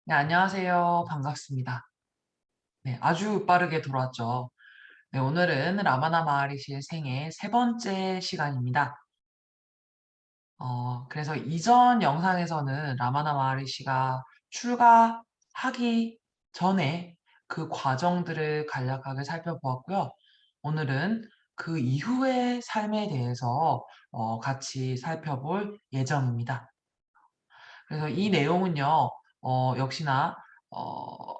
네, 안녕하세요. 반갑습니다. 네, 아주 빠르게 돌아왔죠. 네, 오늘은 라마나 마하리시의 생애 세 번째 시간입니다. 그래서 이전 영상에서는 라마나 마하리시가 출가하기 전에 그 과정들을 간략하게 살펴보았고요. 오늘은 그 이후의 삶에 대해서 같이 살펴볼 예정입니다. 그래서 이 내용은요, 역시나 어,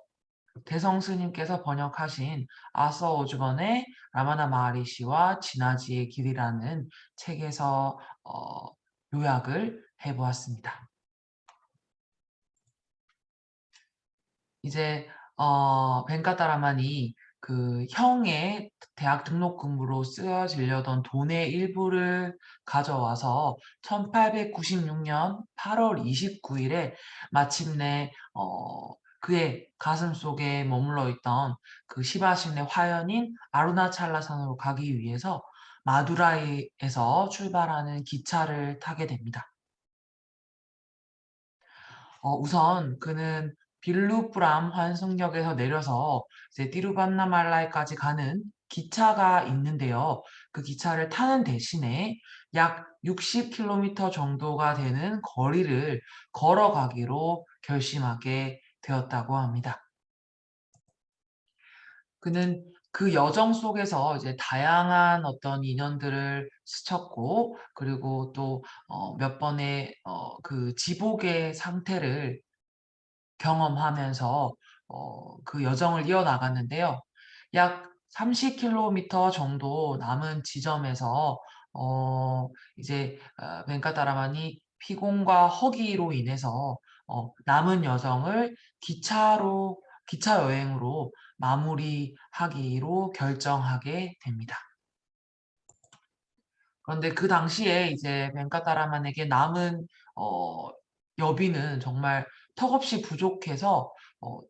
대성 스님께서 번역하신 아서 오즈번의 라마나 마하리시와 진화지의 길이라는 책에서 요약을 해 보았습니다. 이제 벤카타라만이 그 형의 대학 등록금으로 쓰여지려던 돈의 일부를 가져와서 1896년 8월 29일에 마침내 그의 가슴속에 머물러 있던 그 시바신의 화연인 아루나찰라산으로 가기 위해서 마두라이에서 출발하는 기차를 타게 됩니다. 우선 그는 빌루프람 환승역에서 내려서 이제 띠루반나말라이까지 가는 기차가 있는데요. 그 기차를 타는 대신에 약 60km 정도가 되는 거리를 걸어가기로 결심하게 되었다고 합니다. 그는 그 여정 속에서 이제 다양한 어떤 인연들을 스쳤고, 그리고 또 몇 번의 그 지복의 상태를 경험하면서 그 여정을 이어나갔는데요. 약 30km 정도 남은 지점에서 이제 벤카타라만이 피곤과 허기로 인해서 남은 여정을 기차 여행으로 마무리하기로 결정하게 됩니다. 그런데 그 당시에 이제 벤카타라만에게 남은 어 여비는 정말 턱없이 부족해서 어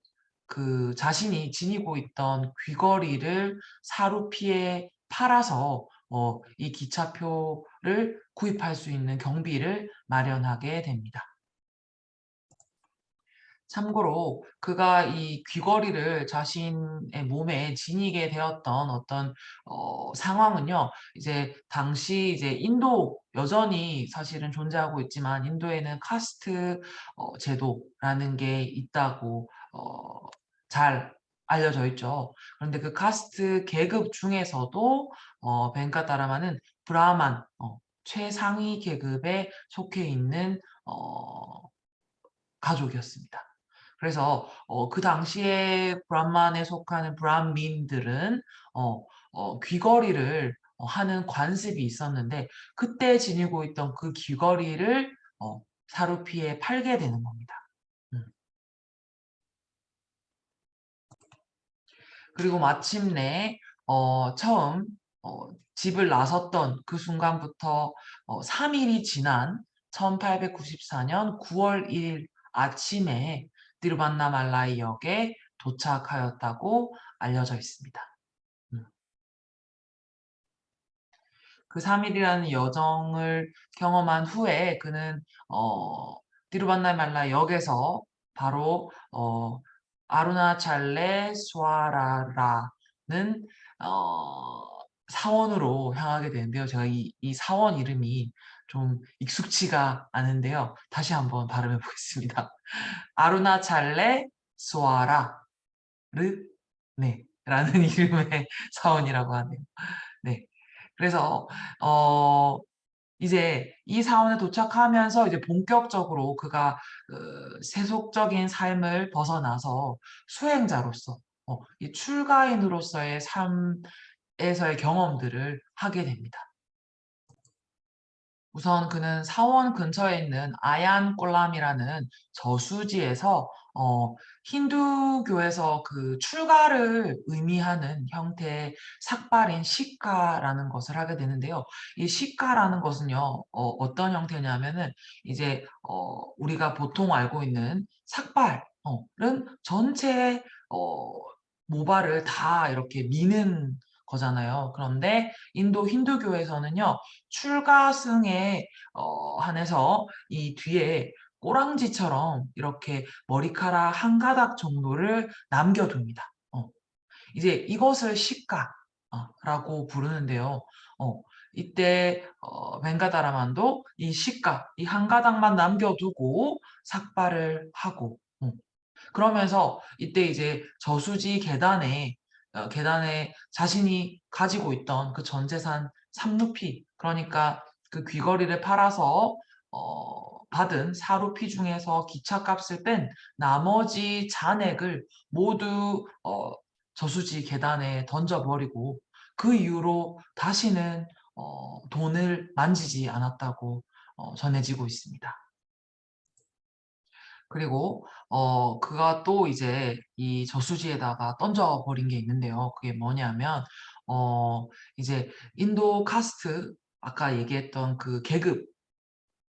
그 자신이 지니고 있던 귀걸이를 사루피에 팔아서 이 기차표를 구입할 수 있는 경비를 마련하게 됩니다. 참고로 그가 이 귀걸이를 자신의 몸에 지니게 되었던 어떤 상황은요. 이제 당시 이제 인도 여전히 사실은 존재하고 있지만 인도에는 카스트 제도라는 게 있다고 잘 알려져 있죠. 그런데 그 카스트 계급 중에서도 벤카타라마는 브라만 최상위 계급에 속해 있는 가족이었습니다. 그래서 그 당시에 브라만에 속하는 브라민들은 어 귀걸이를 하는 관습이 있었는데 그때 지니고 있던 그 귀걸이를 사루피에 팔게 되는 겁니다. 음. 그리고 마침내 처음 집을 나섰던 그 순간부터 3 일이 지난 1894년 9월 1일 아침에 티루반나말라이 역에 도착하였다고 알려져 있습니다. 음. 그 3 일이라는 여정을 경험한 후에 그는 티루반나말라이 역에서 바로 아루나찰레 수아라라는 어 사원으로 향하게 되는데요. 제가 이 사원 이름이 좀 익숙지가 않은데요. 다시 한번 발음해 보겠습니다. 아루나찰레 수아라 르 네 라는 이름의 사원이라고 하네요. 네. 그래서 어 이제 이 사원에 도착하면서 이제 본격적으로 그가 세속적인 삶을 벗어나서 수행자로서 이 출가인으로서의 삶에서의 경험들을 하게 됩니다. 우선 그는 사원 근처에 있는 아얀 꼴람이라는 저수지에서 힌두교에서 그 출가를 의미하는 형태의 삭발인 시카라는 것을 하게 되는데요. 이 시카라는 것은요, 어떤 형태냐면은 이제 우리가 보통 알고 있는 삭발은 전체 모발을 다 이렇게 미는 거잖아요. 그런데 인도 힌두교에서는요, 출가승에 한해서 이 뒤에 꼬랑지처럼 이렇게 머리카락 한 가닥 정도를 남겨둡니다. 이제 이것을 시가 라고 부르는데요. 어 이때 벤가다라만도 이 시가 이 한 가닥만 남겨두고 삭발을 하고 그러면서 이때 이제 저수지 계단에 자신이 가지고 있던 그 전 재산 삼루피, 그러니까 그 귀걸이를 팔아서 받은 사루피 중에서 기차값을 뺀 나머지 잔액을 모두 저수지 계단에 던져 버리고 그 이후로 다시는 돈을 만지지 않았다고 전해지고 있습니다. 그리고 그가 또 이제 이 저수지에다가 던져 버린 게 있는데요. 그게 뭐냐면 어 이제 인도 카스트, 아까 얘기했던 그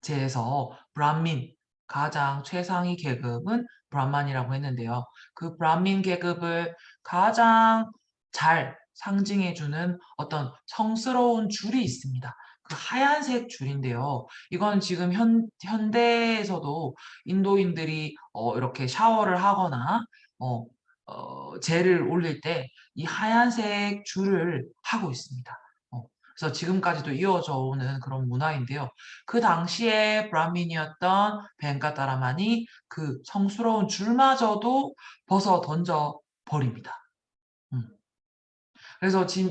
계급제에서 브라민, 가장 최상위 계급은 브라만이라고 했는데요. 그 브라민 계급을 가장 잘 상징해 주는 어떤 성스러운 줄이 있습니다. 그 하얀색 줄인데요. 이건 지금 현대에서도 인도인들이 이렇게 샤워를 하거나 어 젤을 올릴 때 이 하얀색 줄을 하고 있습니다. 그래서 지금까지도 이어져 오는 그런 문화인데요. 그 당시에 브라민이었던 벤카타라만이 그 성스러운 줄마저도 벗어 던져 버립니다. 음. 그래서 지금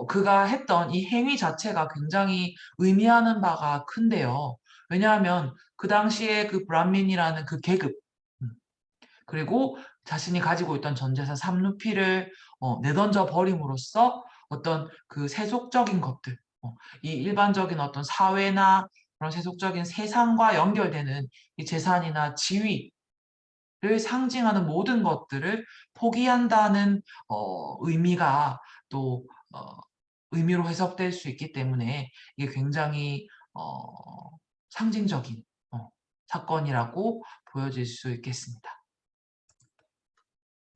그가 했던 이 행위 자체가 굉장히 의미하는 바가 큰데요. 왜냐하면 그 당시에 그 브라민이라는 그 계급, 음 그리고 자신이 가지고 있던 전 재산 삼루피를 내던져 버림으로써 어떤 그 세속적인 것들, 이 일반적인 어떤 사회나 그런 세속적인 세상과 연결되는 이 재산이나 지위를 상징하는 모든 것들을 포기한다는 의미가 또 의미로 해석될 수 있기 때문에 이게 굉장히 상징적인 사건이라고 보여질 수 있겠습니다.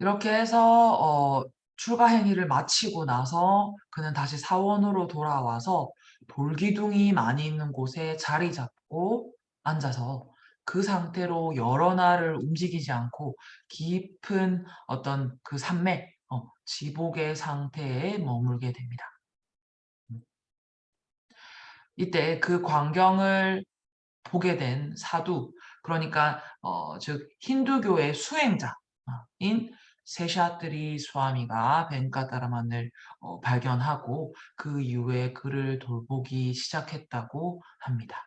이렇게 해서 출가 행위를 마치고 나서 그는 다시 사원으로 돌아와서 돌기둥이 많이 있는 곳에 자리 잡고 앉아서 그 상태로 여러 날을 움직이지 않고 깊은 어떤 그 산맥, 지복의 상태에 머물게 됩니다. 이때 그 광경을 보게 된 사두, 그러니까 즉 힌두교의 수행자인 세샤트리 스와미가 벤카타라만을 발견하고 그 이후에 그를 돌보기 시작했다고 합니다.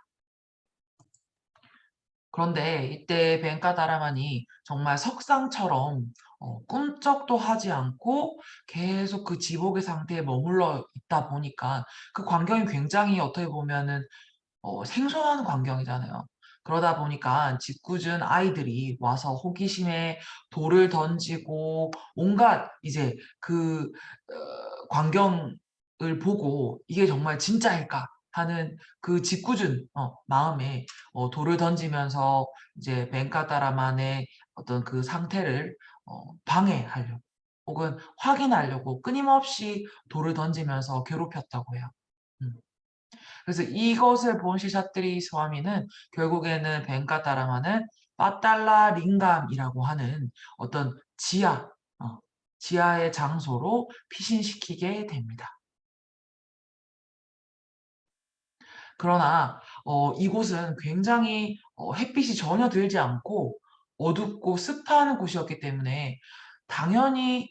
그런데 이때 벤카타라만이 정말 석상처럼 꿈쩍도 하지 않고 계속 그 지복의 상태에 머물러 있다 보니까 그 광경이 굉장히 어떻게 보면은 생소한 광경이잖아요. 그러다 보니까 짓궂은 아이들이 와서 호기심에 돌을 던지고 온갖 이제 그 광경을 보고 '이게 정말 진짜일까?' 하는 그 짓궂은 마음에 돌을 던지면서 이제 벤카타라만의 어떤 그 상태를 방해하려고 혹은 확인하려고 끊임없이 돌을 던지면서 괴롭혔다고 해요. 음. 그래서 이것을 본 시샤트리 스와미는 결국에는 벤카타라마는 빠달라 링감이라고 하는 어떤 지하의 장소로 피신시키게 됩니다. 그러나 이곳은 굉장히 햇빛이 전혀 들지 않고 어둡고 습한 곳이었기 때문에 당연히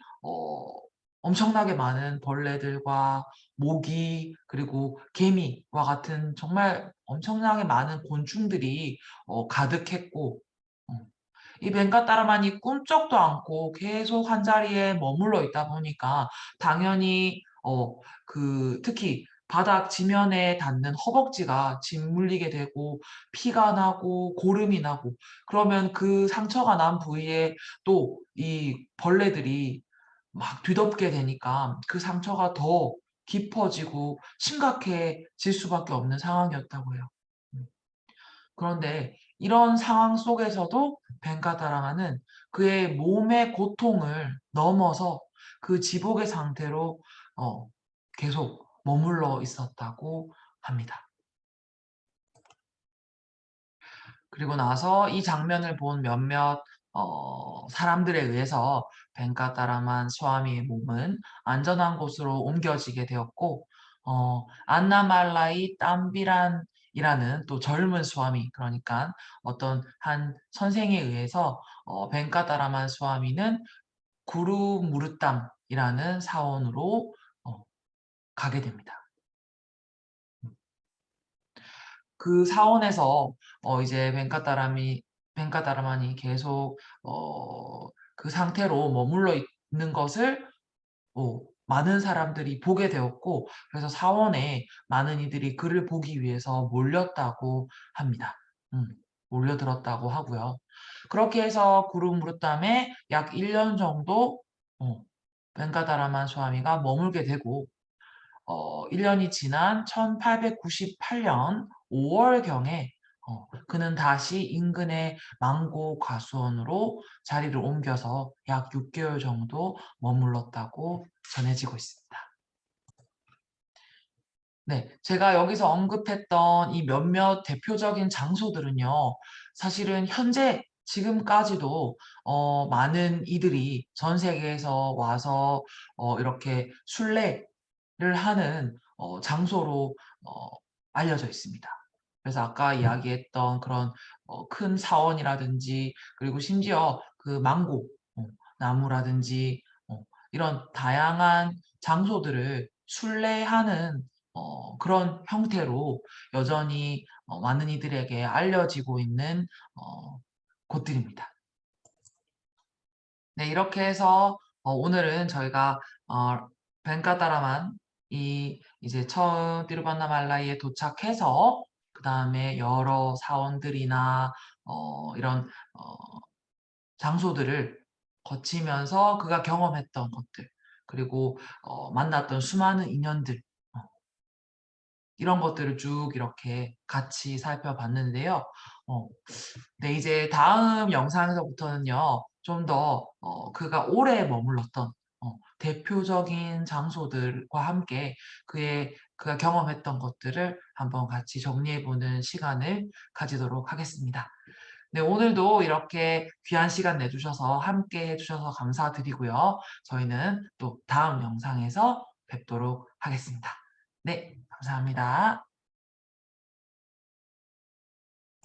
엄청나게 많은 벌레들과 모기 그리고 개미와 같은 정말 엄청나게 많은 곤충들이 가득했고 어 이 벤카타라만이 꿈쩍도 않고 계속 한자리에 머물러 있다 보니까 당연히 특히 바닥 지면에 닿는 허벅지가 짓물리게 되고 피가 나고 고름이 나고, 그러면 그 상처가 난 부위에 또 이 벌레들이 막 뒤덮게 되니까 그 상처가 더 깊어지고 심각해질 수밖에 없는 상황이었다고 해요. 음. 그런데 이런 상황 속에서도 벤카타라마는 그의 몸의 고통을 넘어서 그 지복의 상태로 어 계속 머물러 있었다고 합니다. 그리고 나서 이 장면을 본 몇몇 사람들에 의해서 벤카타라만 스와미의 몸은 안전한 곳으로 옮겨지게 되었고 안나말라이 땀비란이라는 또 젊은 스와미 그러니까 어떤 한 선생에 의해서 벤카타라만 스와미는 구루 무르땀이라는 사원으로 어 가게 됩니다. 그 사원에서 이제 벤카타라만이 계속 그 상태로 머물러 있는 것을 많은 사람들이 보게 되었고 그래서 사원에 많은 이들이 그를 보기 위해서 몰렸다고 합니다. 음. 몰려들었다고 하고요. 그렇게 해서 구르무르땀에 약 1년 정도 어 벤가다라만 스와미가 머물게 되고 1 년이 지난 1898년 5 월경에 그는 다시 인근의 망고 과수원으로 자리를 옮겨서 약 6 개월 정도 머물렀다고 전해지고 있습니다. 네. 제가 여기서 언급했던 이 몇몇 대표적인 장소들은요. 사실은 현재 지금까지도 많은 이들이 전 세계에서 와서 이렇게 순례를 하는 장소로 어 알려져 있습니다. 그래서 아까 이야기했던 그런 큰 사원이라든지 그리고 심지어 그 망고 나무라든지 이런 다양한 장소들을 순례하는 그런 형태로 여전히 많은 이들에게 알려지고 있는 곳들입니다. 네 이렇게 해서 오늘은 저희가 벤카타라만이 이제 처음 티루반나말라이에 도착해서 그다음에 여러 사원들이나 이런 장소들을 거치면서 그가 경험했던 것들 그리고 만났던 수많은 인연들 어 이런 것들을 쭉 이렇게 같이 살펴봤는데요. 어 네 이제 다음 영상에서부터는요. 좀 더 그가 오래 머물렀던 대표적인 장소들과 함께 그가 경험했던 것들을 한번 같이 정리해 보는 시간을 가지도록 하겠습니다. 네 오늘도 이렇게 귀한 시간 내 주셔서 함께 해 주셔서 감사드리고요. 저희는 또 다음 영상에서 뵙도록 하겠습니다. 네 감사합니다.